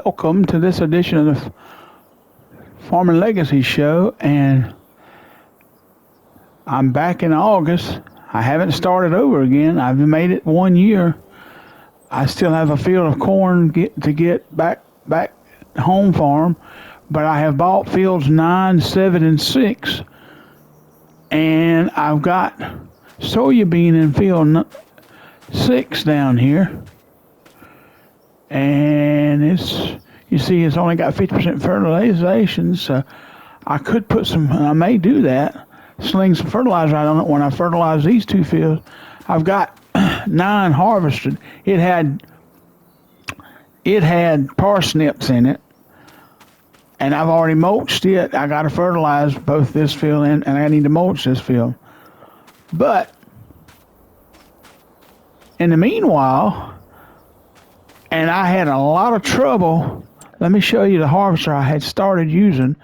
welcome to this edition of the Farming Legacy Show, and I'm back in August. I haven't started over again. I've made it 1 year. I still have a field of corn to get back home farm, but I have bought fields 9, 7, and 6, and I've got soybean in field 6 down here. And you see, it's only got 50% fertilization, so I could put some, I may do that, sling some fertilizer out on it when I fertilize these 2 fields. I've got 9 harvested. It had parsnips in it, and I've already mulched it. I got to fertilize both this field and I need to mulch this field. But in the meanwhile, and I had a lot of trouble. Let me show you the harvester I had started using.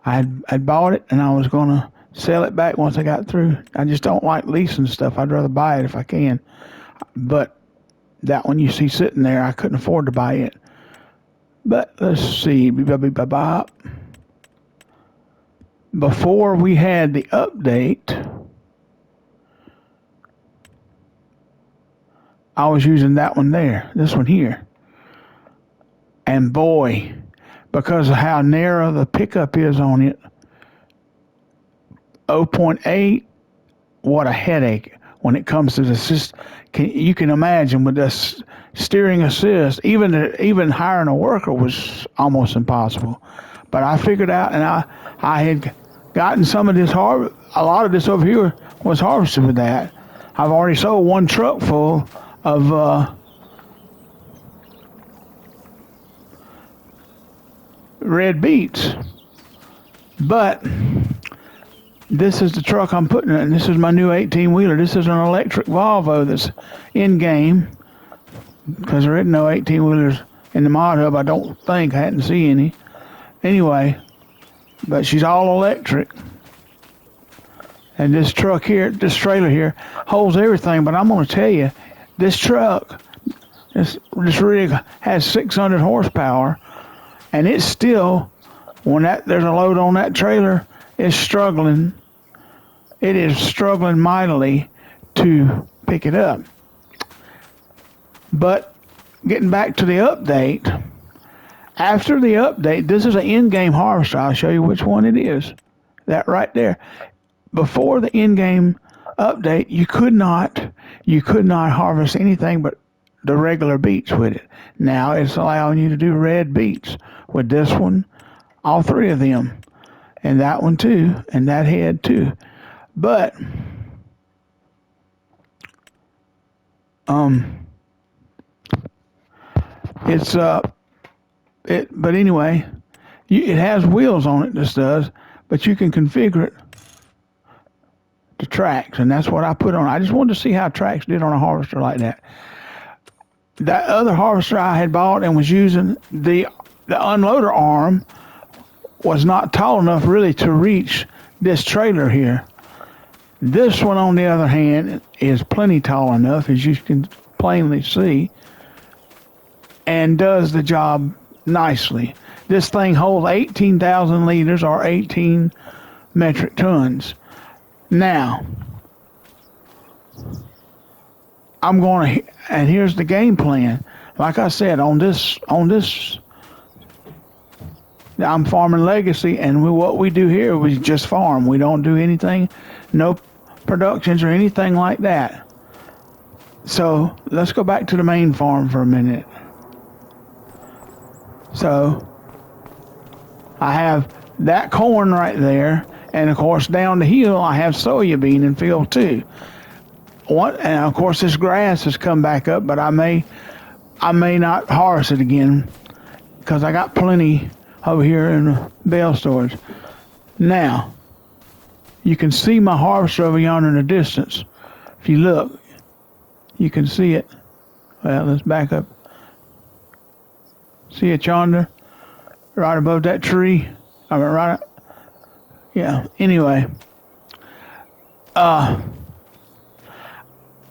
I'd bought it, and I was going to sell it back once I got through. I just don't like leasing stuff. I'd rather buy it if I can. But that one you see sitting there, I couldn't afford to buy it. But let's see. Before we had the update, I was using that one there, this one here. And boy, because of how narrow the pickup is on it, 0.8, what a headache when it comes to the you can imagine with this steering assist, even hiring a worker was almost impossible. But I figured out, and I had gotten some of this a lot of this over here was harvested with that. I've already sold 1 truck full of red beets, but this is the truck I'm putting in. This is my new 18-wheeler. This is an electric Volvo that's in game, because there isn't no 18-wheelers in the mod hub. I don't think. I hadn't seen any. Anyway, but she's all electric. And this truck here, this trailer here, holds everything. But I'm going to tell you, this truck, this rig has 600 horsepower, and it's still, when there's a load on that trailer, it's struggling. It is struggling mightily to pick it up. But getting back to the update, after the update, this is an in-game harvester. I'll show you which one it is. That right there. Before the in-game update, you could not harvest anything but the regular beets with it. Now it's allowing you to do red beets with this one, all 3 of them, and that one too, and that head too. But but anyway, it has wheels on it. This does, but you can configure it to tracks, and that's what I put on. I just wanted to see how tracks did on a harvester like that. That other harvester I had bought and was using, the unloader arm was not tall enough really to reach this trailer here. This one, on the other hand, is plenty tall enough, as you can plainly see, and does the job nicely. This thing holds 18,000 liters or 18 metric tons. Now, and here's the game plan. Like I said, on this, I'm farming legacy, and what we do here, we just farm. We don't do anything, no productions or anything like that. So let's go back to the main farm for a minute. So I have that corn right there, and of course down the hill I have soybean in field 2. And of course this grass has come back up, but I may not harvest it again because I got plenty over here in the bale storage. Now, you can see my harvester over yonder in the distance. If you look, you can see it. Well, let's back up. See it yonder? Right above that tree? I mean, right. Yeah, anyway.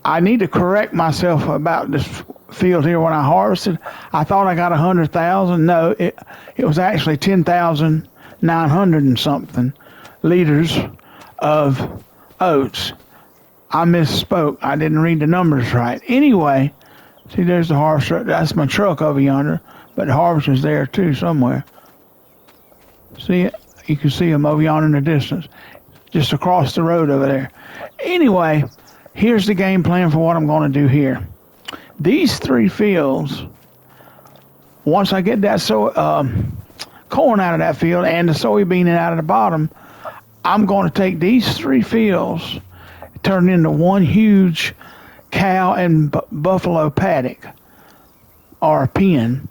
I need to correct myself about this field here when I harvested. I thought I got 100,000. No, it was actually 10,900 and something liters of oats. I misspoke. I didn't read the numbers right. Anyway, see, there's the harvester. That's my truck over yonder, but the harvester's there too somewhere. See it? You can see him over yonder in the distance, just across the road over there. Anyway, here's the game plan for what I'm going to do here. These 3 fields, once I get that corn out of that field and the soybean out of the bottom, I'm going to take these 3 fields, turn into one huge cow and buffalo paddock or pen.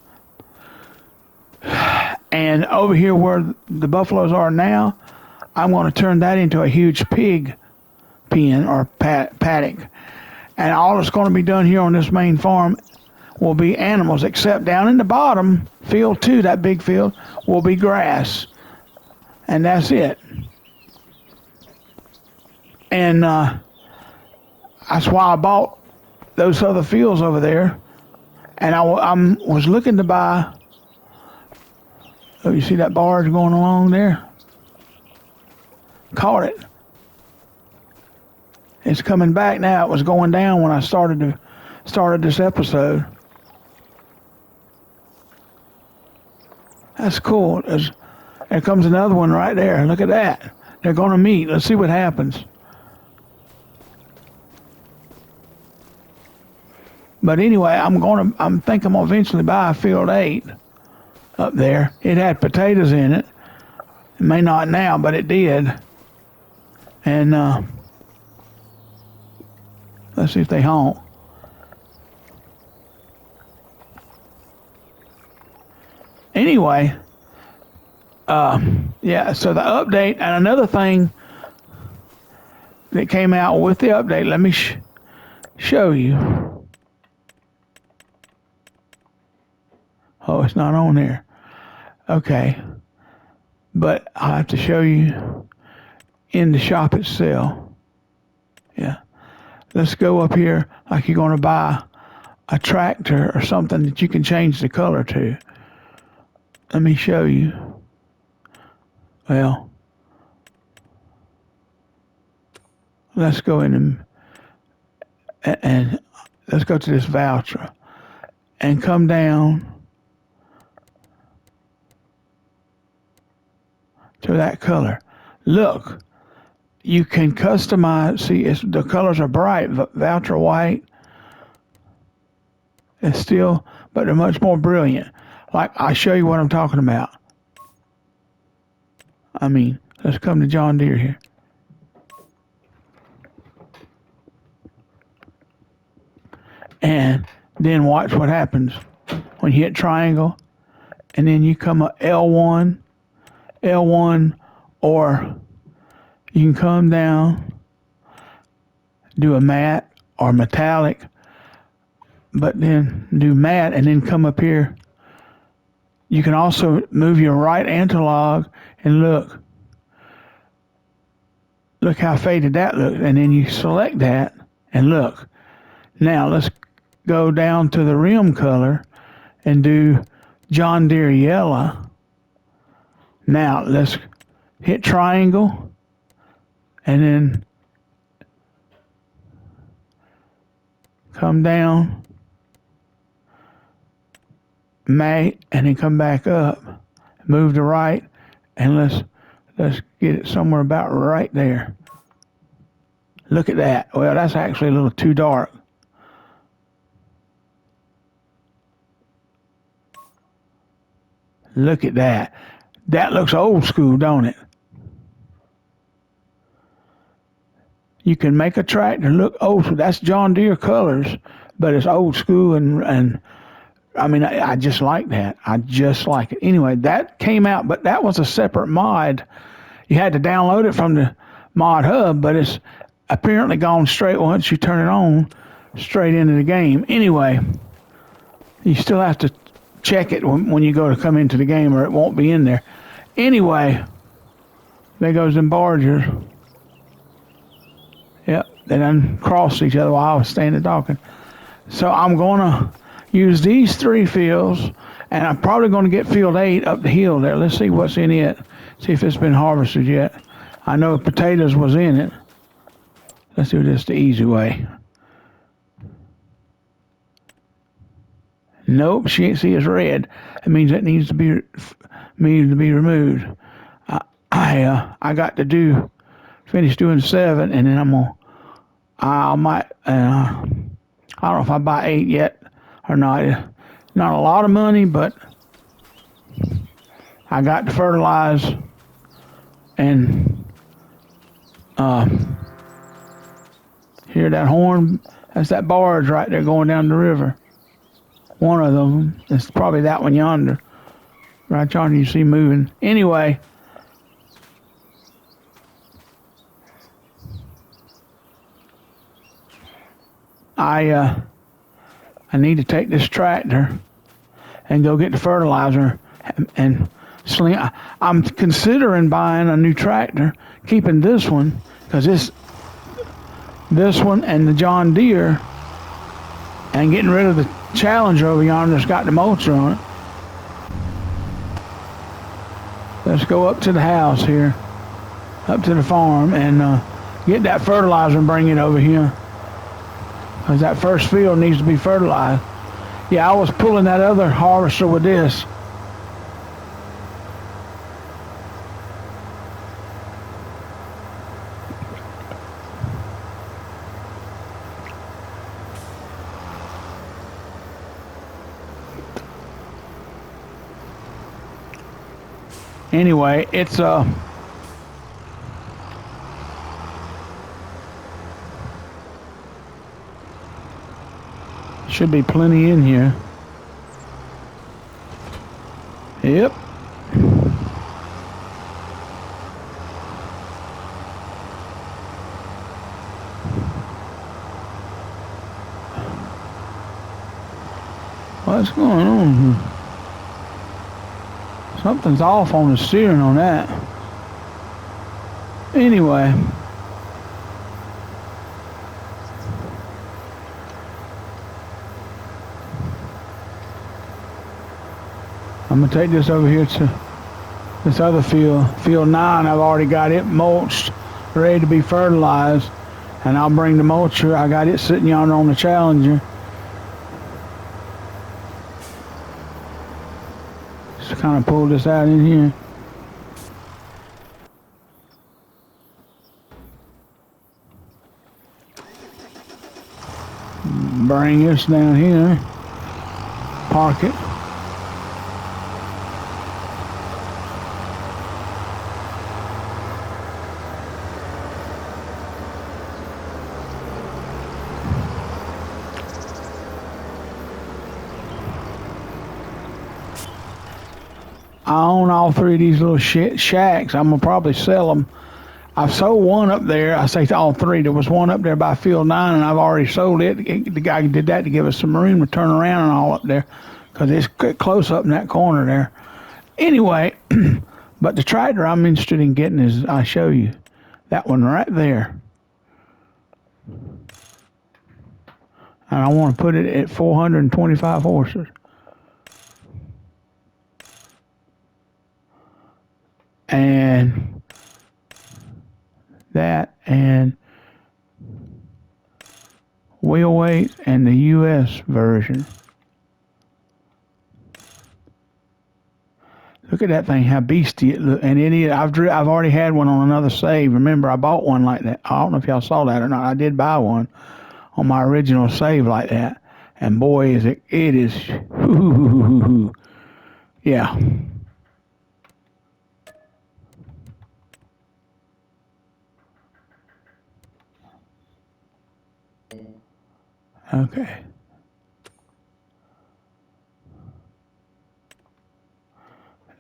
And over here where the buffaloes are now, I'm going to turn that into a huge pig pen or paddock. And all that's going to be done here on this main farm will be animals, except down in the bottom, field 2, that big field, will be grass. And that's it. And that's why I bought those other fields over there. And I was looking to buy. Oh, you see that barge going along there? Caught it. It's coming back now. It was going down when I started this episode. That's cool. There comes another one right there. Look at that. They're going to meet. Let's see what happens. But anyway, I think I'm gonna eventually buy a field 8 up there. It had potatoes in it. It may not now, but it did. And let's see if they honk. Anyway, yeah, so the update, and another thing that came out with the update, let me show you. Oh, it's not on there. Okay. But I'll have to show you in the shop itself. Yeah. Let's go up here like you're going to buy a tractor or something that you can change the color to. Let me show you. Well, let's go in and let's go to this voucher and come down to that color. Look, you can customize. See, the colors are bright. Voucher white. It's still, but they're much more brilliant. Like, I show you what I'm talking about. I mean, let's come to John Deere here. And then watch what happens when you hit triangle, and then you come up L1, or you can come down, do a matte or metallic, but then do matte and then come up here. You can also move your right analog and look how faded that looks, and then you select that and look. Now let's go down to the rim color and do John Deere yellow. Now let's hit triangle and then come down, matte, and then come back up, move to right, and let's get it somewhere about right there. Look at that. Well, that's actually a little too dark. Look at that. That looks old school, don't it? You can make a tractor look old school. That's John Deere colors, but it's old school, and I mean, I just like that. I just like it. Anyway, that came out, but that was a separate mod. You had to download it from the mod hub, but it's apparently gone straight once you turn it on, straight into the game. Anyway, you still have to check it when you go to come into the game, or it won't be in there. Anyway, there goes them bargers. Yep, they done crossed each other while I was standing talking. So I'm gonna, use these 3 fields, and I'm probably going to get field 8 up the hill there. Let's see what's in it. See if it's been harvested yet. I know potatoes was in it. Let's do this the easy way. Nope, see it's red. That means it needs to be removed. I got to finish doing 7, and then I don't know if I buy 8 yet or not. Not a lot of money, but I got to fertilize and hear that horn? That's that barge right there going down the river. One of them. It's probably that one yonder. Right yonder you see moving. Anyway. I need to take this tractor and go get the fertilizer and sling. I'm considering buying a new tractor, keeping this one, because this one and the John Deere, and getting rid of the Challenger over yonder that's got the mulcher on it. Let's go up to the house here, up to the farm, and get that fertilizer and bring it over here. Because that first field needs to be fertilized. Yeah, I was pulling that other harvester with this. Anyway, it's should be plenty in here. Yep. What's going on here? Something's off on the steering on that. Anyway. I'm going to take this over here to this other field, field 9. I've already got it mulched, ready to be fertilized. And I'll bring the mulcher. I got it sitting yonder on the Challenger. Just kind of pull this out in here. Bring this down here. Park it. I own all 3 of these little shacks. I'm going to probably sell them. I've sold one up there. I say all 3. There was one up there by field 9, and I've already sold it. The guy did that to give us some marine return around and all up there, because it's close up in that corner there. Anyway, but the tractor I'm interested in getting is, I show you, that one right there. And I want to put it at 425 horses. And that, and wheel weight, and the US version. Look at that thing, how beastie it looks. And it is. I've already had one on another save. Remember, I bought one like that. I don't know if y'all saw that or not. I did buy one on my original save like that. And boy, is it is. Yeah. Okay.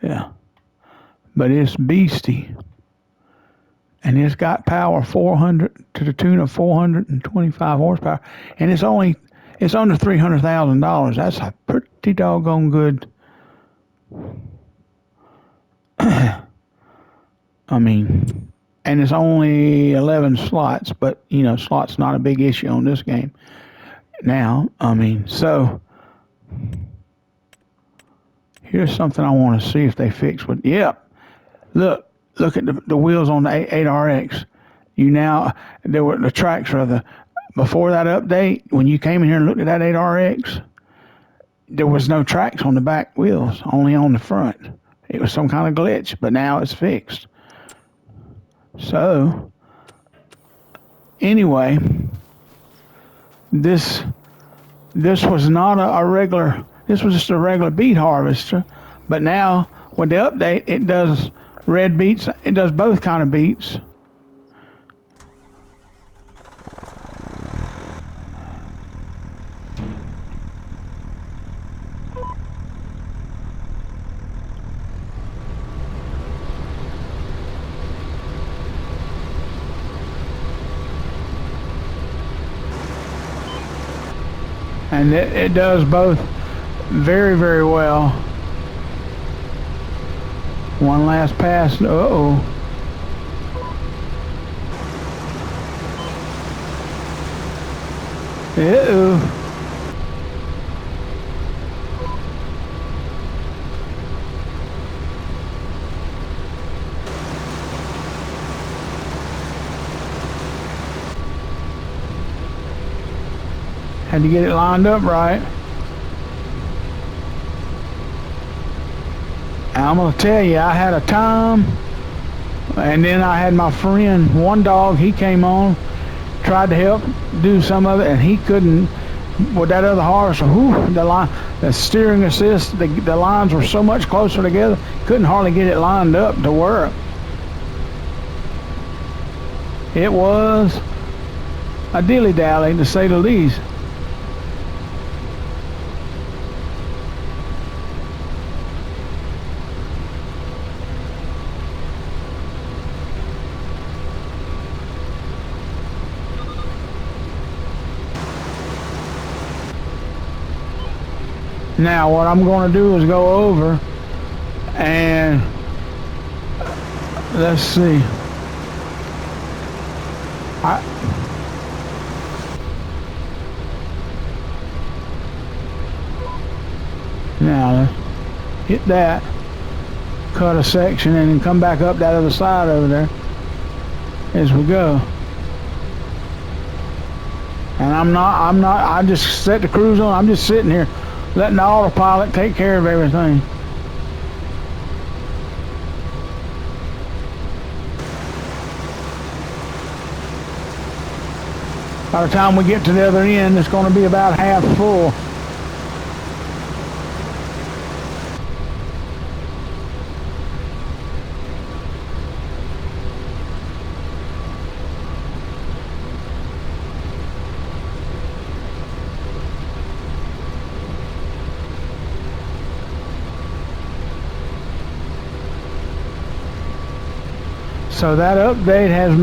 Yeah. But it's beastie. And it's got power 400 to the tune of 425 horsepower. And it's under $300,000. That's a pretty doggone good. I mean, and it's only 11 slots, but you know, slots not a big issue on this game. Now, I mean, so Here's something I want to see if they fix with. Yep. Look at the wheels on the 8RX. You now there were the tracks rather. Before that update, when you came in here and looked at that 8RX, there was no tracks on the back wheels, only on the front. It was some kind of glitch, but now it's fixed. So, anyway, this was not a regular. This was just a regular beet harvester, but now with the update, it does red beets. It does both kind of beets. And it does both very, very well. One last pass. Uh-oh. Uh-oh. Had to get it lined up right. And I'm gonna tell you, I had a time, and then I had my friend, one dog, he came on, tried to help do some of it, and he couldn't, with that other harvester, the steering assist, the lines were so much closer together, couldn't hardly get it lined up to work. It was a dilly-dally, to say the least. Now what I'm going to do is go over and let's see. Now let's hit that, cut a section, and then come back up that other side over there as we go. And I just set the cruise on. I'm just sitting here letting the autopilot take care of everything. By the time we get to the other end, it's going to be about half full. So that update has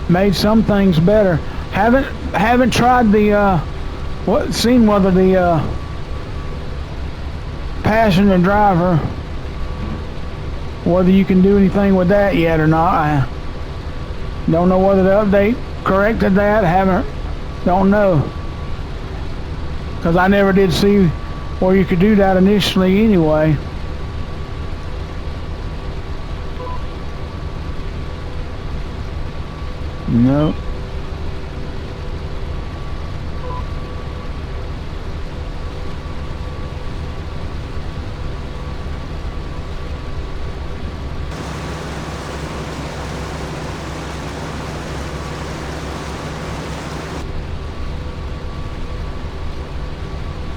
made some things better. Haven't tried the seen whether the passenger driver, whether you can do anything with that yet or not. I don't know whether the update corrected that. Don't know, because I never did see where you could do that initially anyway. Nope.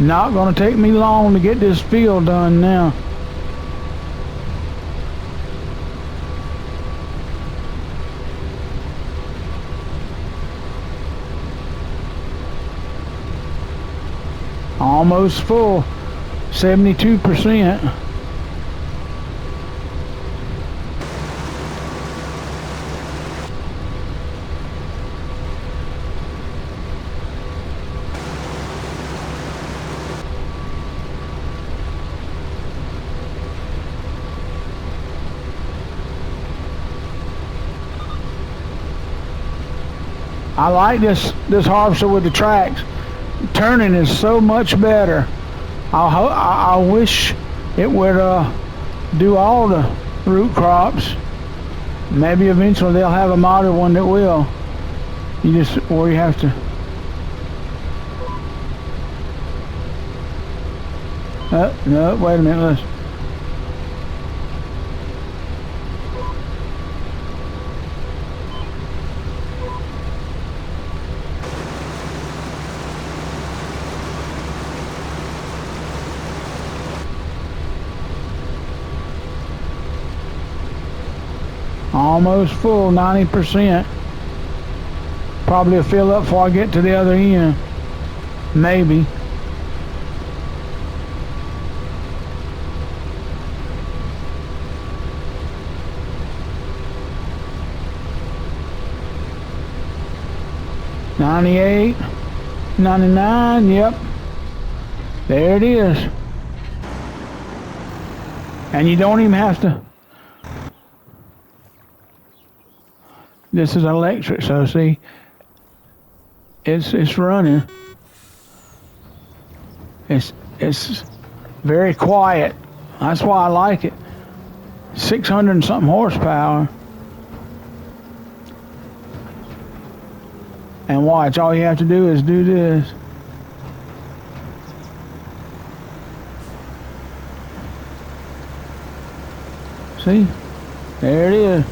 Not going to take me long to get this field done now. Almost full, 72%. I like this harvester with the tracks. Turning is so much better. I wish it would do all the root crops. Maybe eventually they'll have a modded one that will. Or you have to. No, wait a minute, let's. Almost full, 90%. Probably will fill up before I get to the other end. Maybe. $98, $99, yep. There it is. And you don't even have to. This is electric, so see, it's running. It's very quiet. That's why I like it. 600 and something horsepower. And watch, all you have to do is do this. See? There it is.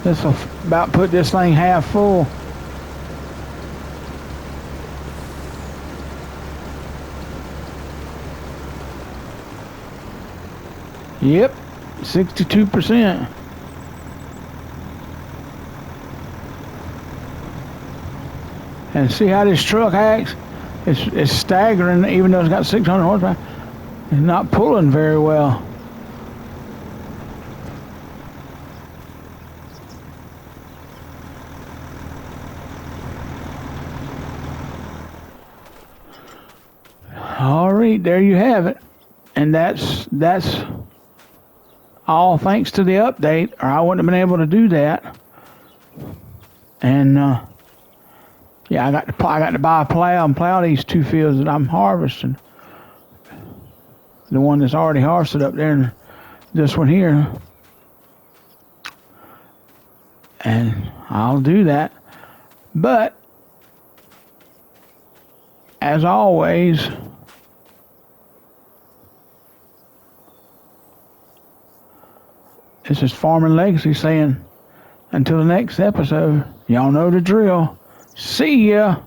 This will about put this thing half full. Yep, 62%. And see how this truck acts? It's staggering, even though it's got 600 horsepower. It's not pulling very well. All right, there you have it. And that's all thanks to the update, or I wouldn't have been able to do that. And yeah, I got to buy a plow and plow these 2 fields that I'm harvesting. The one that's already harvested up there, and this one here. And I'll do that. But as always, this is Farming Legacy saying, until the next episode, y'all know the drill. See ya.